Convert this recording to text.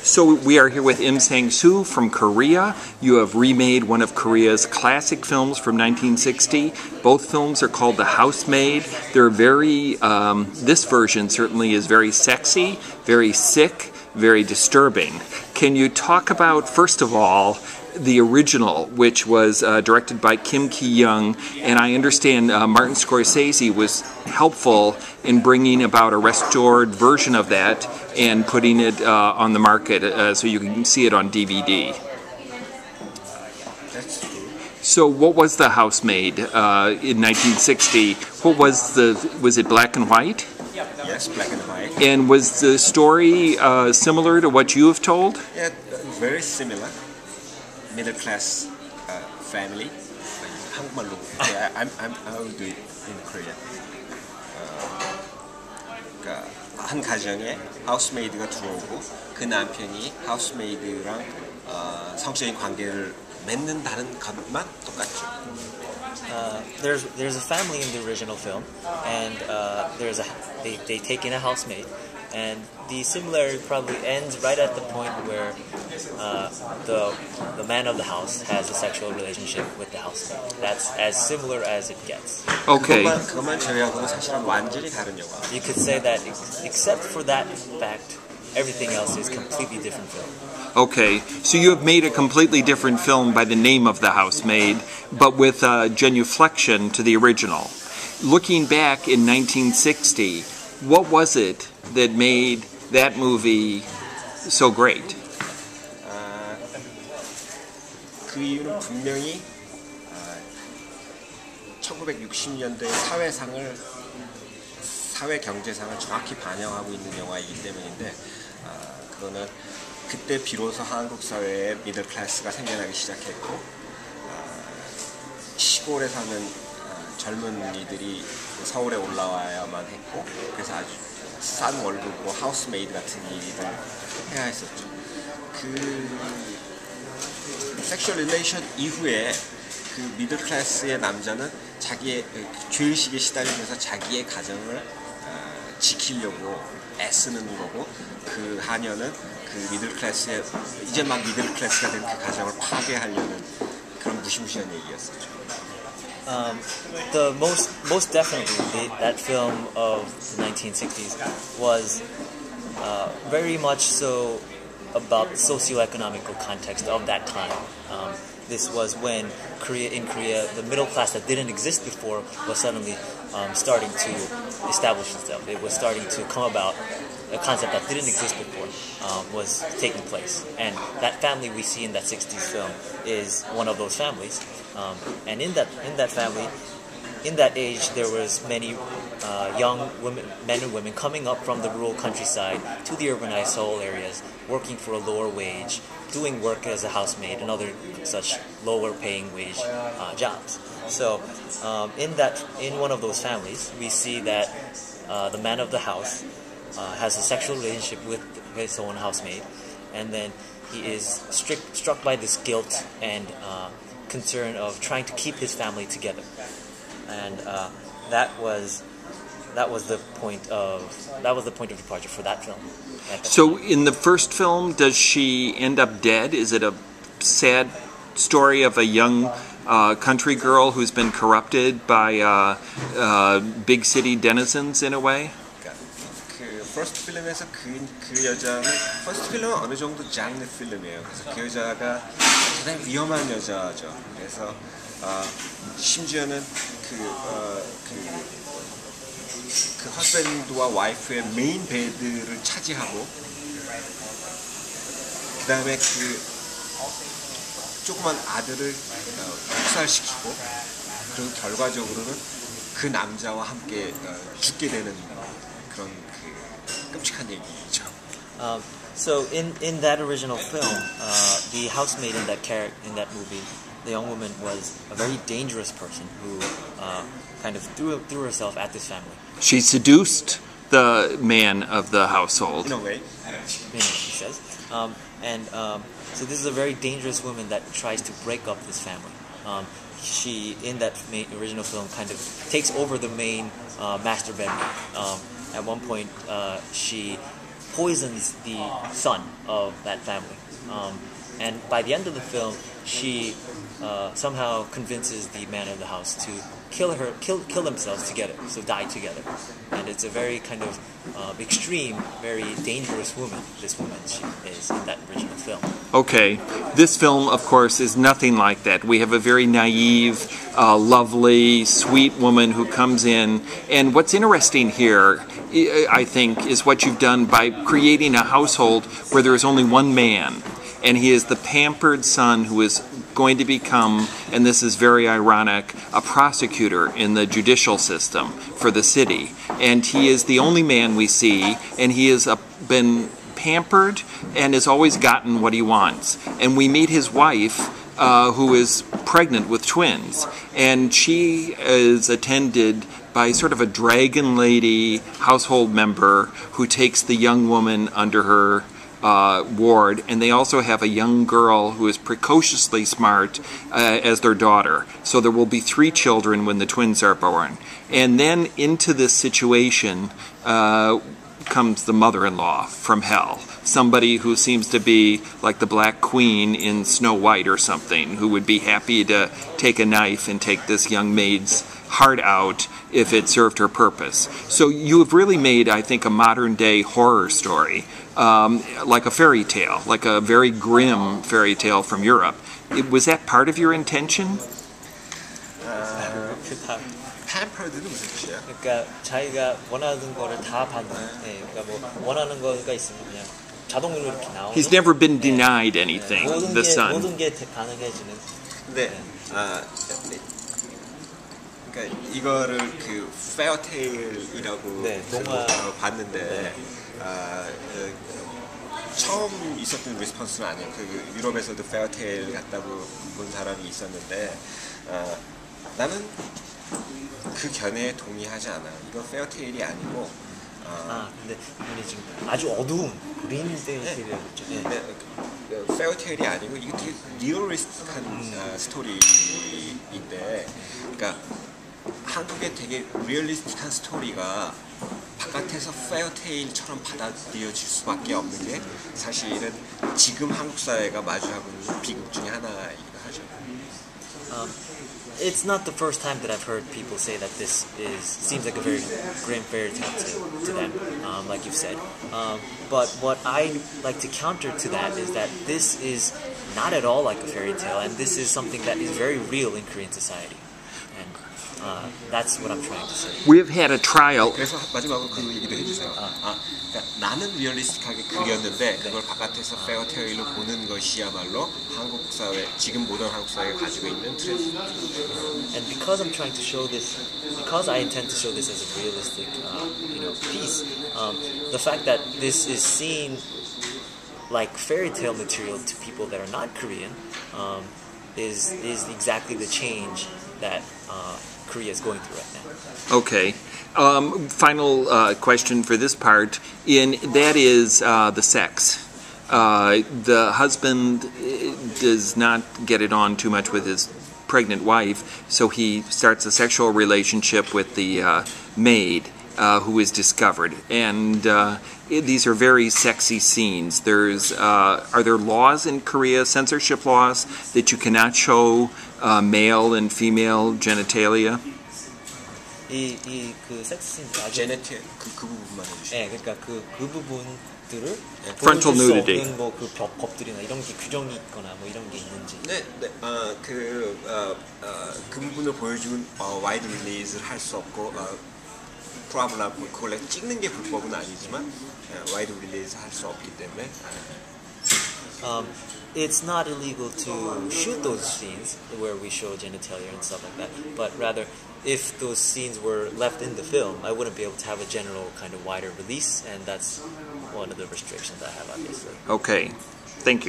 So we are here with Sang-soo from Korea. You have remade one of Korea's classic films from 1960. Both films are called The Housemaid. They're very, this version certainly is very sexy, very sick, very disturbing. Can you talk about, first of all, the original, which was directed by Kim Ki-young, and I understand Martin Scorsese was helpful in bringing about a restored version of that and putting it on the market so you can see it on DVD. That's true. So what was The Housemaid in 1960? What was it black and white? Yes, black and white. And was the story similar to what you have told? Yeah, very similar. Middle class family. 한국말로. Yeah, I will do it in Korean. 그러니까 한 가정에 하우스메이드가 들어오고 그 남편이 하우스메이드랑 성적인 관계를 맺는다는 것만 똑같죠. There's a family in the original film, and they take in a housemaid, and the similarity probably ends right at the point where the man of the house has a sexual relationship with the housemaid. That's as similar as it gets. Okay. 그것만 제외하고는 사실은 완전히 다른 영화. You could say that except for that fact, everything else is completely different film. Okay, so you have made a completely different film by the name of The Housemaid, but with genuflection to the original. Looking back in 1960, what was it that made that movie so great? 그 이유는 분명히 1960년대 사회 경제상을 정확히 반영하고 있는 영화이기 때문인데 그거는 그때 비로소 한국 사회에 미들 클래스가 생겨나기 시작했고 시골에 사는 젊은이들이 서울에 올라와야만 했고 그래서 아주 싼 월급으로 하우스메이드 같은 일을 해야 했었죠. 그 섹슈얼 릴레이션 이후에 그 미들 클래스의 남자는 자기의 죄의식에 시달리면서 자기의 가정을 지키려고 애쓰는 거고 그 하녀는 그 미들 클래스의 이제 막 미들 클래스가 된 그 가정을 파괴하려는 그런 무시무시한 얘기였었죠. The most definitely that film of the 1960s was very much so about the socio-economical context of that time. This was when in Korea, the middle class that didn't exist before was suddenly starting to establish itself. It was starting to come about. A concept that didn't exist before was taking place. And that family we see in that 60s film is one of those families. And in that family, in that age, there was many young women, men and women coming up from the rural countryside to the urbanized Seoul areas, working for a lower wage, doing work as a housemaid and other such lower paying wage jobs. So in one of those families, we see that the man of the house has a sexual relationship with his own housemaid, and then he is struck by this guilt and concern of trying to keep his family together. And that was the point of departure for that film. So in the first film, does she end up dead? Is it a sad story of a young country girl who's been corrupted by big city denizens in a way? 퍼스트 필름에서 그 여자는 퍼스트 필름은 어느 정도 장르 필름이에요. 그래서 그 여자가 대단히 위험한 여자죠. 그래서 심지어는 그 허스밴드와 와이프의 메인 베드를 차지하고 그 다음에 그 조그만 아들을 학살시키고 그리고 결과적으로는 그 남자와 함께 죽게 되는 그런 끔찍한 얘기죠. So in that original film, the housemaid in that movie, the young woman was a very dangerous person who kind of threw herself at this family. She seduced the man of the household. In a way, he says. So this is a very dangerous woman that tries to break up this family. She, in that original film, kind of takes over the main master bedroom. At one point, she poisons the son of that family. And by the end of the film, she somehow convinces the man of the house to kill themselves together, so die together. And it's a very kind of extreme, very dangerous woman. This woman she is in that original film. Okay, this film, of course, is nothing like that. We have a very naive, lovely, sweet woman who comes in, and what's interesting here, I think, is what you've done by creating a household where there is only one man, and he is the pampered son who is going to become, and this is very ironic, a prosecutor in the judicial system for the city. And he is the only man we see, and he has been pampered and has always gotten what he wants. And we meet his wife, who is pregnant with twins, and she is attended by sort of a dragon lady household member who takes the young woman under her ward, and they also have a young girl who is precociously smart as their daughter. So there will be 3 children when the twins are born. And then into this situation comes the mother-in-law from hell. Somebody who seems to be like the Black Queen in Snow White or something, who would be happy to take a knife and take this young maid's heart out if it served her purpose. So you have really made, I think, a modern-day horror story, like a fairy tale, like a very grim fairy tale from Europe. Was that part of your intention? pampered는 무슨 뜻이야? 그러니까 자기가 원하는 거를 다 받는. 네, 그러니까 뭐 원하는 거가 있으면 그냥 자동으로 이렇게 나오는. He's never been denied anything. The son. 모든 게 가능해지는. 네. 그러니까 이거를 그 페어테일이라고 동화 봤는데 처음 있었던 리스폰스는 아니에요. 그 유럽에서도 페어테일 같다고 본 사람이 있었는데 나는 그 견해에 동의하지 않아. 이거 페어테일이 아니고. 근데 이게 지금 아주 어두운 그린데이를 페어테일이 아니고 이게 되게 리얼리스틱한 스토리인데, 그러니까 한국의 되게 리얼리스틱한 스토리가 바깥에서 페어테일처럼 받아들여질 수밖에 없는 게 사실은 지금 한국 사회가 마주하고 있는 비극 중에 하나이기도 하죠. It's not the first time that I've heard people say that this seems like a very grim fairy tale to them, like you've said. But what I like to counter to that is that this is not at all like a fairy tale, and this is something that is very real in Korean society. And that's what I'm trying to say. We've had a trial. 그래서 마지막으로 그 얘기도 해주세요. 그러니까 나는 리얼리스틱하게 그렸는데 그걸 바깥에서 페어테일로 보는 것이야말로 한국 사회, 지금 모던 한국 사회가 가지고 있는 트렌드. And because I'm trying to show this, because I intend to show this as a realistic, piece, the fact that this is seen like fairy tale material to people that are not Korean is exactly the change that Korea is going through right now. Okay. Final question for this part, that is the sex. The husband does not get it on too much with his pregnant wife, so he starts a sexual relationship with the maid who is discovered. And these are very sexy scenes. Are there laws in Korea, censorship laws, that you cannot show male and female genitalia? 그 섹스 씬 아주 제네티 그 부분만 해주시죠. 네, 그러니까 그 부분들을 Frontal 보여줄 수 nudity. 없는 뭐그 법들이나 이런 게 규정이 있거나 뭐 이런 게 있는지. 그 부분을 보여주는 와이드 릴리즈를 할 수 없고 프로블라 그걸 찍는 게 불법은 아니지만 와이드 릴리즈 할 수 없기 때문에. It's not illegal to shoot those scenes where we show genitalia and stuff like that, but rather, if those scenes were left in the film, I wouldn't be able to have a general kind of wider release, and that's one of the restrictions I have, obviously. Okay. Thank you.